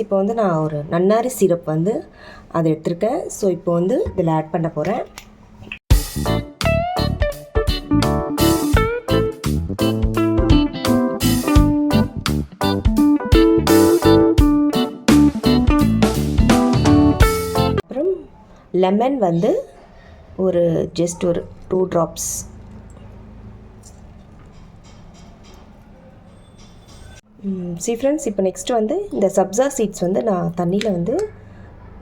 இப்போ வந்து நான் ஒரு நன்னாரி சிரப் வந்து அதை எடுத்துருக்கேன். ஸோ இப்போ வந்து இதில் ஆட் பண்ண போகிறேன். அப்புறம் லெமன் வந்து ஒரு ஜஸ்ட் ஒரு 2 drops. ஃப்ரெண்ட்ஸ், இப்போ நெக்ஸ்ட்டு வந்து இந்த சப்ஜா சீட்ஸ் வந்து நான் தண்ணியில் வந்து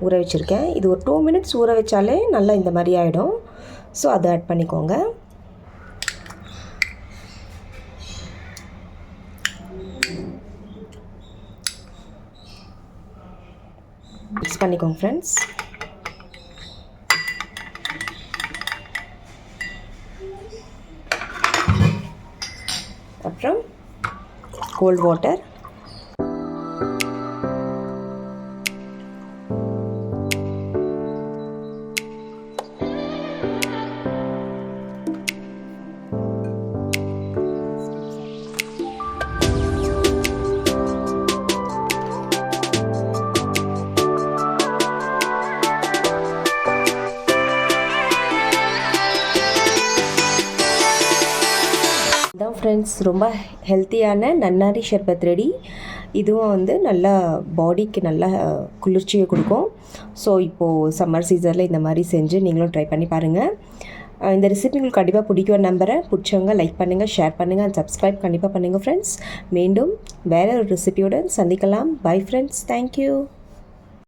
ஊற வச்சுருக்கேன். இது ஒரு 2 minutes ஊற வச்சாலே நல்லா இந்த மாதிரி ஆகிடும். ஸோ அதை ஆட் பண்ணிக்கோங்க. மிக்ஸ் பண்ணிக்கோங்க ஃப்ரெண்ட்ஸ். அப்புறம் cold water, ஃப்ரெண்ட்ஸ், ரொம்ப ஹெல்த்தியான நன்னாரி ஷர்பத் ரெடி. இதுவும் வந்து நல்லா பாடிக்கு நல்லா குளிர்ச்சியை கொடுக்கும். ஸோ இப்போது சம்மர் சீசனில் இந்த மாதிரி செஞ்சு நீங்களும் ட்ரை பண்ணி பாருங்கள். இந்த ரெசிபி உங்களுக்கு கண்டிப்பாக பிடிக்கும் நம்புகிறேன். பிடிச்சவங்க லைக் பண்ணுங்கள், ஷேர் பண்ணுங்கள், அண்ட் சப்ஸ்கிரைப் கண்டிப்பாக பண்ணுங்கள் ஃப்ரெண்ட்ஸ். மீண்டும் வேறு ஒரு ரெசிபியோடு சந்திக்கலாம். Bye friends, thank you.